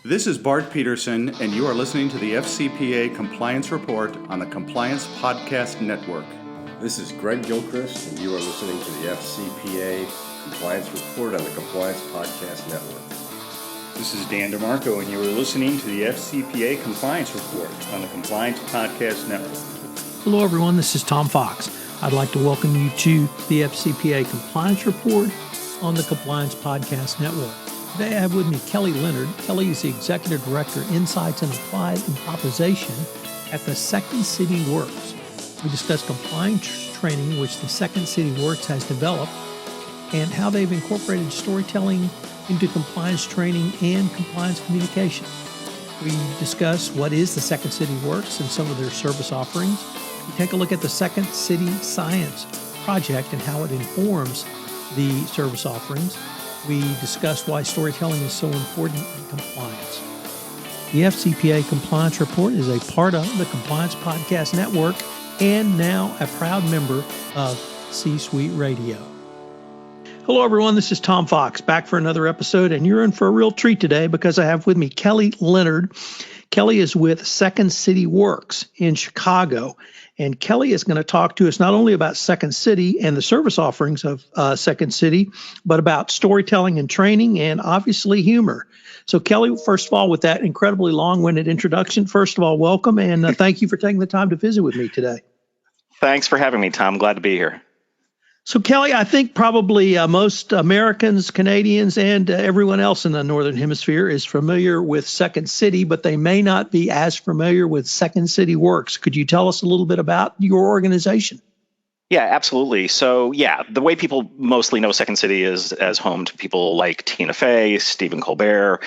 This is Bart Peterson, and you are listening to the FCPA Compliance Report on the Compliance Podcast Network. This is Greg Gilchrist, and you are listening to the FCPA Compliance Report on the Compliance Podcast Network. This is Dan DeMarco, and you are listening to the FCPA Compliance Report on the Compliance Podcast Network. Hello, everyone. This is Tom Fox. I'd like to welcome you to the FCPA Compliance Report on the Compliance Podcast Network. Today I have with me Kelly Leonard. Kelly is the Executive Director, Insights and Applied Improvisation at the Second City Works. We discuss compliance training, which the Second City Works has developed, and how they've incorporated storytelling into compliance training and compliance communication. We discuss what is the Second City Works and some of their service offerings. We take a look at the Second City Science Project and how it informs the service offerings. We discuss why storytelling is so important in compliance. The FCPA Compliance Report is a part of the Compliance Podcast Network and now a proud member of C-Suite Radio. Hello, everyone. This is Tom Fox, back for another episode, and you're in for a real treat today because I have with me Kelly Leonard. Kelly is with Second City Works in Chicago, and Kelly is going to talk to us not only about Second City and the service offerings of Second City, but about storytelling and training and obviously humor. So Kelly, first of all, with that incredibly long-winded introduction, first of all, welcome, and thank you for taking the time to visit with me today. Thanks for having me, Tom. Glad to be here. So Kelly, I think probably most Americans, Canadians, and everyone else in the Northern Hemisphere is familiar with Second City, but they may not be as familiar with Second City Works. Could you tell us a little bit about your organization? Yeah, absolutely. So, the way people mostly know Second City is as home to people like Tina Fey, Stephen Colbert,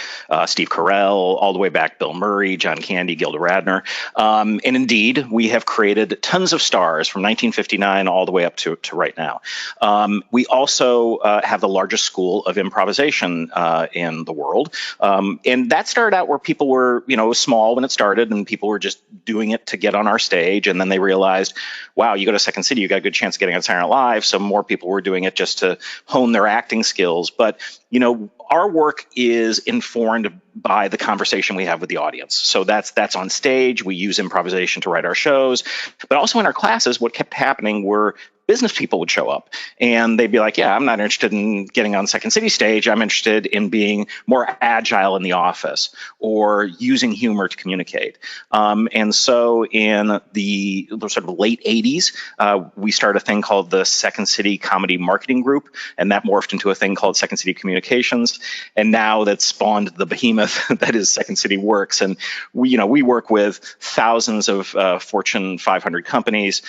Steve Carell, all the way back Bill Murray, John Candy, Gilda Radner. And indeed, we have created tons of stars from 1959 all the way up to right now. We also have the largest school of improvisation in the world. And that started out where people were, small when it started, and people were just doing it to get on our stage. And then they realized, wow, you go to Second City, you got a good chance of getting on Saturday Night Live. So more people were doing it just to hone their acting skills. But, our work is informed by the conversation we have with the audience. So that's on stage. We use improvisation to write our shows. But also in our classes, what kept happening were business people would show up and they'd be like, I'm not interested in getting on Second City stage. I'm interested in being more agile in the office or using humor to communicate. And so in the sort of late 80s, we started a thing called the Second City Comedy Marketing Group, and that morphed into a thing called Second City Communications. And now that's spawned the behemoth that is Second City Works. And we work with thousands of Fortune 500 companies,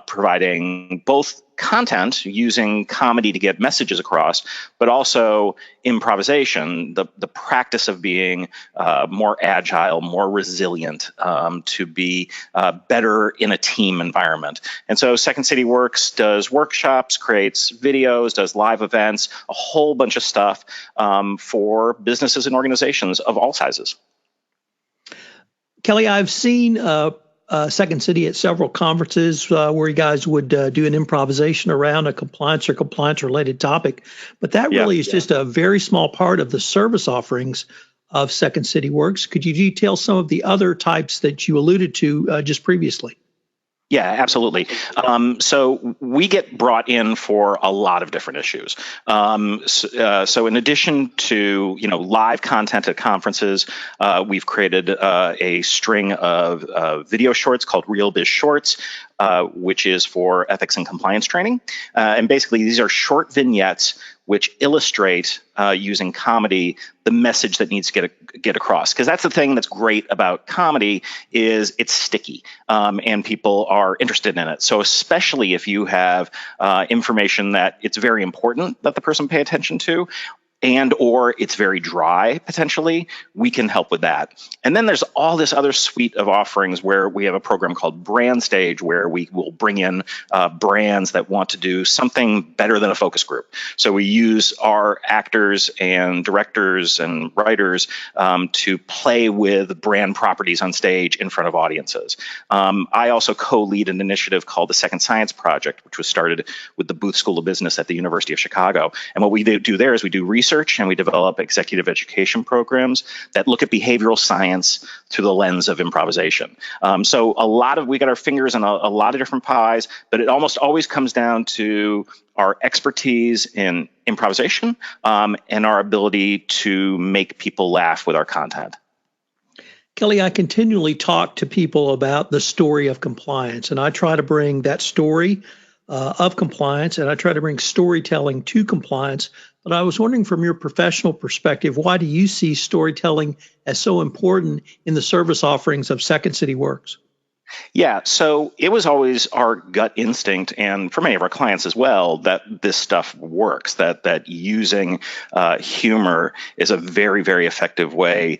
providing both content using comedy to get messages across, but also improvisation, the practice of being more agile, more resilient, to be better in a team environment. And so Second City Works does workshops, creates videos, does live events, a whole bunch of stuff for businesses and organizations of all sizes. Kelly, I've seen Second City at several conferences where you guys would do an improvisation around a compliance or compliance-related topic. But that really is just a very small part of the service offerings of Second City Works. Could you detail some of the other types that you alluded to just previously? Yeah, absolutely. So we get brought in for a lot of different issues. So in addition to live content at conferences, we've created a string of video shorts called Real Biz Shorts, which is for ethics and compliance training. And basically, these are short vignettes which illustrate using comedy the message that needs to get across. Because that's the thing that's great about comedy is it's sticky and people are interested in it. So especially if you have information that it's very important that the person pay attention to, and or it's very dry, potentially, we can help with that. And then there's all this other suite of offerings where we have a program called Brand Stage, where we will bring in brands that want to do something better than a focus group. So we use our actors and directors and writers to play with brand properties on stage in front of audiences. I also co-lead an initiative called the Second Science Project, which was started with the Booth School of Business at the University of Chicago. And what we do there is we do research research and we develop executive education programs that look at behavioral science through the lens of improvisation. So we got our fingers in a lot of different pies, but it almost always comes down to our expertise in improvisation and our ability to make people laugh with our content. Kelly, I continually talk to people about the story of compliance, and I try to bring that story of compliance, and I try to bring storytelling to compliance. But I was wondering, from your professional perspective, why do you see storytelling as so important in the service offerings of Second City Works? Yeah, so it was always our gut instinct, and for many of our clients as well, that this stuff works, that using humor is a very, very effective way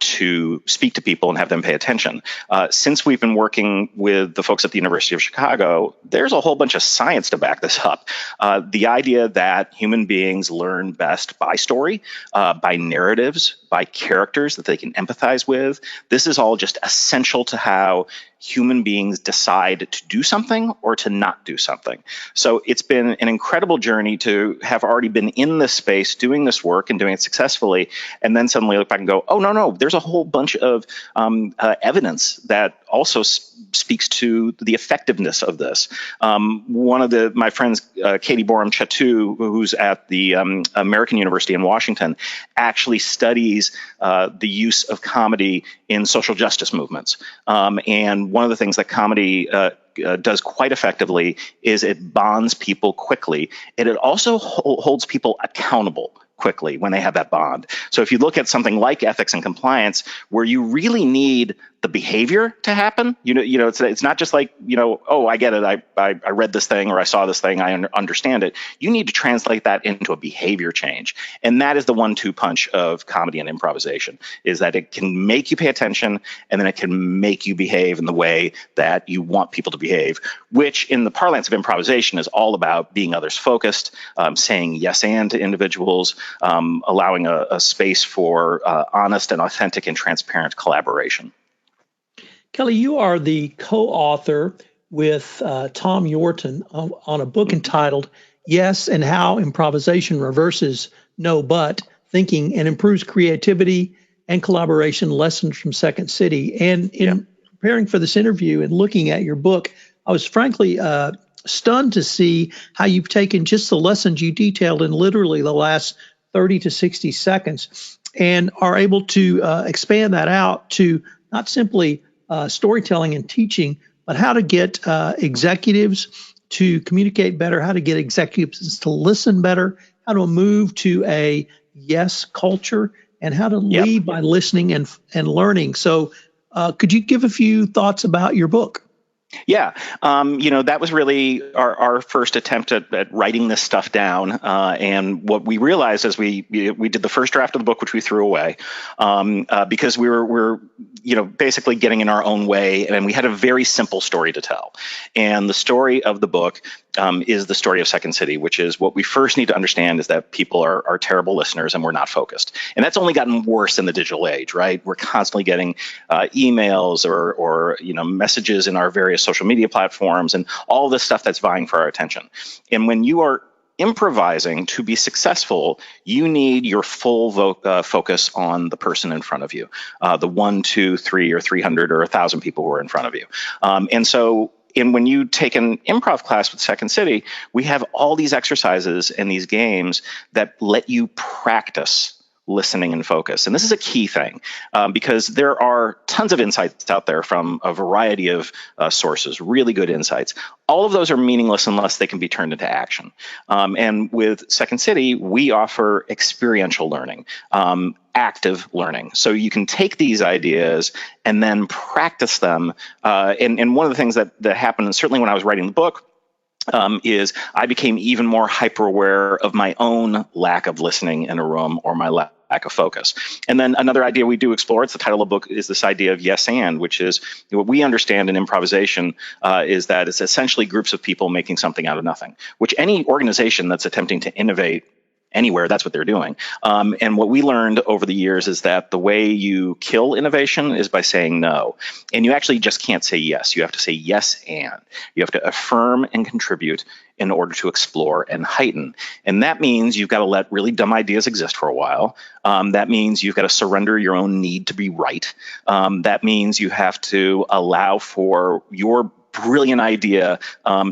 to speak to people and have them pay attention. Since we've been working with the folks at the University of Chicago, there's a whole bunch of science to back this up. The idea that human beings learn best by story, by narratives, by characters that they can empathize with. This is all just essential to how human beings decide to do something or to not do something. So it's been an incredible journey to have already been in this space doing this work and doing it successfully, and then suddenly look back and go, oh, no, there's a whole bunch of evidence that also speaks to the effectiveness of this. One of my friends, Katie Borum-Chatu, who's at the American University in Washington, actually studies the use of comedy in social justice movements. And one of the things that comedy does quite effectively is it bonds people quickly, and it also holds people accountable quickly when they have that bond. So if you look at something like ethics and compliance, where you really need the behavior to happen, it's not just like, oh, I get it. I read this thing or I saw this thing. I understand it. You need to translate that into a behavior change. And that is the 1-2 punch of comedy and improvisation, is that it can make you pay attention and then it can make you behave in the way that you want people to behave, which in the parlance of improvisation is all about being others focused, saying yes and to individuals, allowing a space for honest and authentic and transparent collaboration. Kelly, you are the co-author with Tom Yorton on a book entitled Yes and How Improvisation Reverses No But Thinking and Improves Creativity and Collaboration, Lessons from Second City. And in preparing for this interview and looking at your book, I was frankly stunned to see how you've taken just the lessons you detailed in literally the last 30 to 60 seconds and are able to expand that out to not simply storytelling and teaching, but how to get executives to communicate better, how to get executives to listen better, how to move to a yes culture, and how to lead by listening and learning. So could you give a few thoughts about your book? Yeah, that was really our first attempt at writing this stuff down. And what we realized as we did the first draft of the book, which we threw away, because we were basically getting in our own way, and we had a very simple story to tell. And the story of the book is the story of Second City, which is what we first need to understand is that people are terrible listeners and we're not focused. And that's only gotten worse in the digital age, right? We're constantly getting emails or messages in our various social media platforms and all this stuff that's vying for our attention. And when you are improvising to be successful, you need your full focus on the person in front of you, the 1, 2, 3, or 300 or 1,000 people who are in front of you. And when you take an improv class with Second City, we have all these exercises and these games that let you practice listening and focus. And this is a key thing because there are tons of insights out there from a variety of sources, really good insights. All of those are meaningless unless they can be turned into action. And with Second City, we offer experiential learning, active learning. So you can take these ideas and then practice them. And one of the things that happened, and certainly when I was writing the book, is I became even more hyper aware of my own lack of listening in a room or my lack of focus. And then another idea we do explore, it's the title of the book, is this idea of yes and, which is what we understand in improvisation is that it's essentially groups of people making something out of nothing, which any organization that's attempting to innovate anywhere, that's what they're doing. And what we learned over the years is that the way you kill innovation is by saying no. And you actually just can't say yes. You have to say yes and. You have to affirm and contribute in order to explore and heighten. And that means you've got to let really dumb ideas exist for a while. That means you've got to surrender your own need to be right. That means you have to allow for your brilliant idea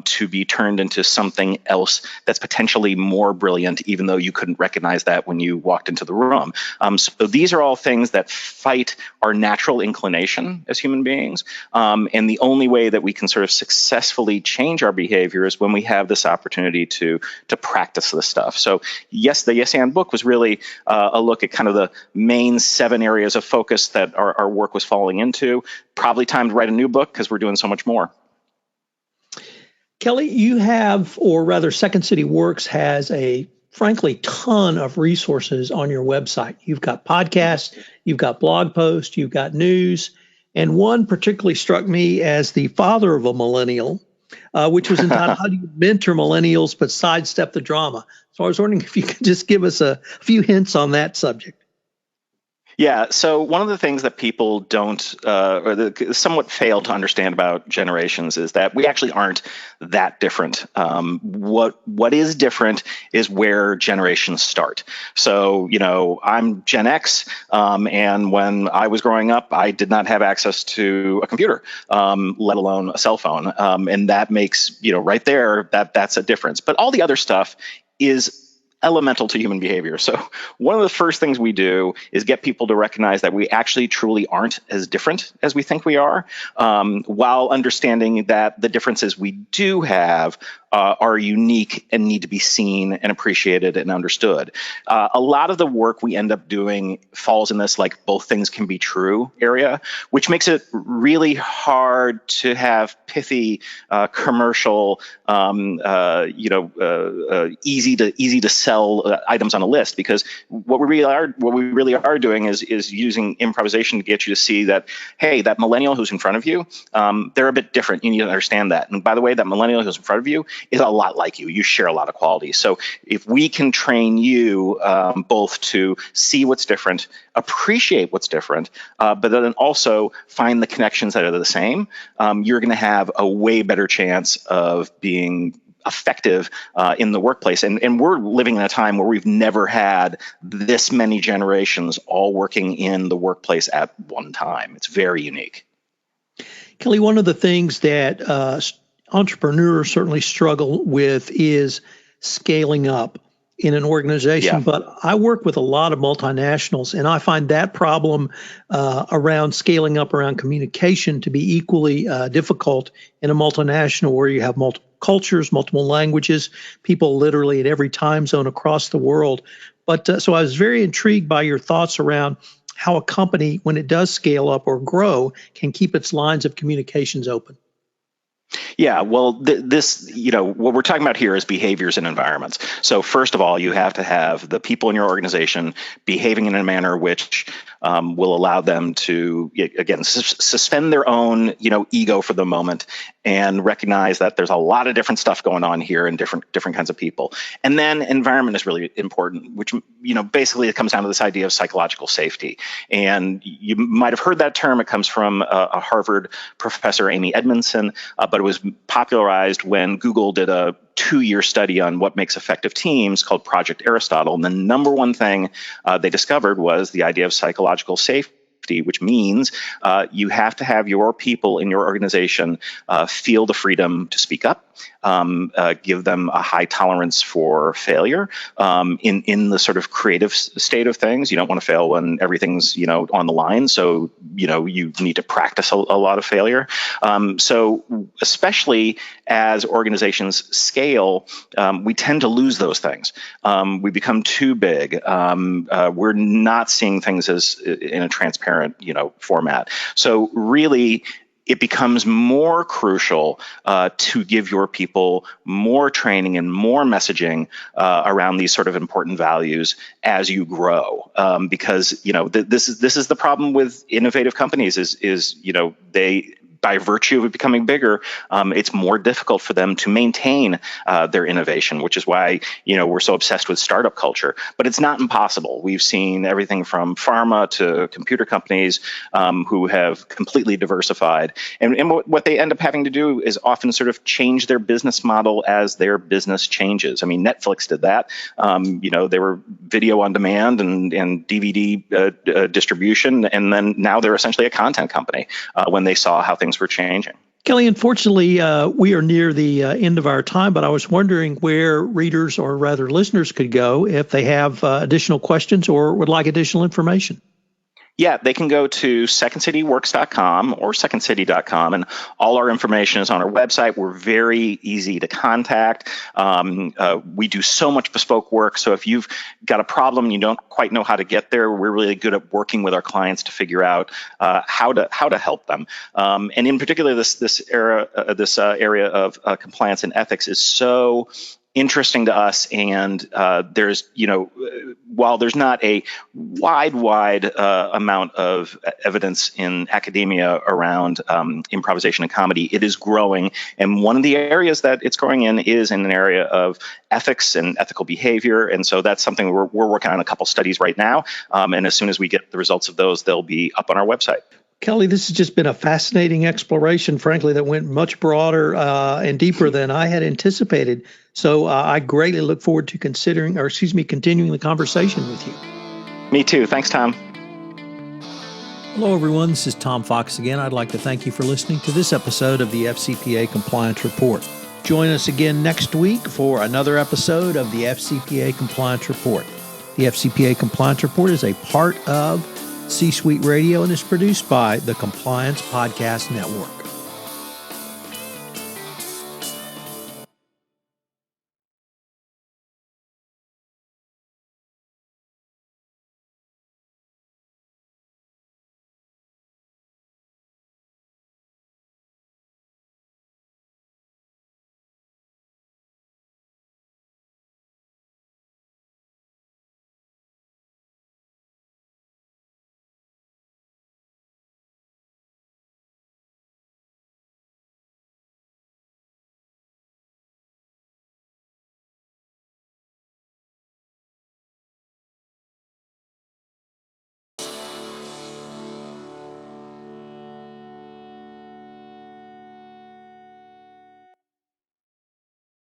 to be turned into something else that's potentially more brilliant, even though you couldn't recognize that when you walked into the room. So these are all things that fight our natural inclination as human beings. And the only way that we can sort of successfully change our behavior is when we have this opportunity to practice this stuff. So yes, the Yes and book was really a look at kind of the main 7 areas of focus that our work was falling into. Probably time to write a new book because we're doing so much more. Kelly, you have, or rather Second City Works has a frankly ton of resources on your website. You've got podcasts, you've got blog posts, you've got news, and one particularly struck me as the father of a millennial, which was entitled How Do You Mentor Millennials But Sidestep the Drama? So I was wondering if you could just give us a few hints on that subject. Yeah, so one of the things that people don't, somewhat fail to understand about generations is that we actually aren't that different. What is different is where generations start. So, I'm Gen X, and when I was growing up, I did not have access to a computer, let alone a cell phone. And that makes, right there, that's a difference. But all the other stuff is elemental to human behavior. So one of the first things we do is get people to recognize that we actually truly aren't as different as we think we are, while understanding that the differences we do have are unique and need to be seen and appreciated and understood. A lot of the work we end up doing falls in this like both things can be true area, which makes it really hard to have pithy, commercial, easy to sell items on a list, because what we really are doing is using improvisation to get you to see that, hey, that millennial who's in front of you, they're a bit different. You need to understand that. And by the way, that millennial who's in front of you is a lot like you. You share a lot of qualities. So if we can train you both to see what's different, appreciate what's different, but then also find the connections that are the same, you're going to have a way better chance of being effective in the workplace. And we're living in a time where we've never had this many generations all working in the workplace at one time. It's very unique. Kelly, one of the things that entrepreneurs certainly struggle with is scaling up in an organization. Yeah. But I work with a lot of multinationals, and I find that problem around scaling up around communication to be equally difficult in a multinational where you have multiple cultures, multiple languages, people literally at every time zone across the world. But so I was very intrigued by your thoughts around how a company, when it does scale up or grow, can keep its lines of communications open. Yeah, well, what we're talking about here is behaviors and environments. So first of all, you have to have the people in your organization behaving in a manner which will allow them to, again, suspend their own, ego for the moment and recognize that there's a lot of different stuff going on here and different kinds of people. And then environment is really important, which, basically it comes down to this idea of psychological safety. And you might have heard that term. It comes from a Harvard professor, Amy Edmondson, but it was popularized when Google did a 2-year study on what makes effective teams called Project Aristotle. And the number one thing they discovered was the idea of psychological safety, which means you have to have your people in your organization feel the freedom to speak up, give them a high tolerance for failure in the sort of creative state of things. You don't want to fail when everything's on the line, so you need to practice a lot of failure. So especially as organizations scale, we tend to lose those things. We become too big. We're not seeing things as in a transparent format. So really, it becomes more crucial to give your people more training and more messaging around these sort of important values as you grow. Because this is the problem with innovative companies is they by virtue of it becoming bigger, it's more difficult for them to maintain their innovation, which is why, we're so obsessed with startup culture. But it's not impossible. We've seen everything from pharma to computer companies who have completely diversified. And what they end up having to do is often sort of change their business model as their business changes. I mean, Netflix did that. They were video on demand and DVD distribution, and then now they're essentially a content company when they saw how things were changing. Kelly, unfortunately, we are near the end of our time, but I was wondering where readers, or rather listeners, could go if they have additional questions or would like additional information. Yeah, they can go to secondcityworks.com or secondcity.com, and all our information is on our website. We're very easy to contact. We do so much bespoke work, so if you've got a problem and you don't quite know how to get there, we're really good at working with our clients to figure out how to help them. And in particular, this area of compliance and ethics is so interesting to us, and there's, while there's not a wide amount of evidence in academia around improvisation and comedy, it is growing. And one of the areas that it's growing in is in an area of ethics and ethical behavior. And so that's something we're working on a couple studies right now. And as soon as we get the results of those, they'll be up on our website. Kelly, this has just been a fascinating exploration, frankly, that went much broader and deeper than I had anticipated. So I greatly look forward to continuing the conversation with you. Me too. Thanks, Tom. Hello, everyone. This is Tom Fox again. I'd like to thank you for listening to this episode of the FCPA Compliance Report. Join us again next week for another episode of the FCPA Compliance Report. The FCPA Compliance Report is a part of C-Suite Radio and is produced by the Compliance Podcast Network.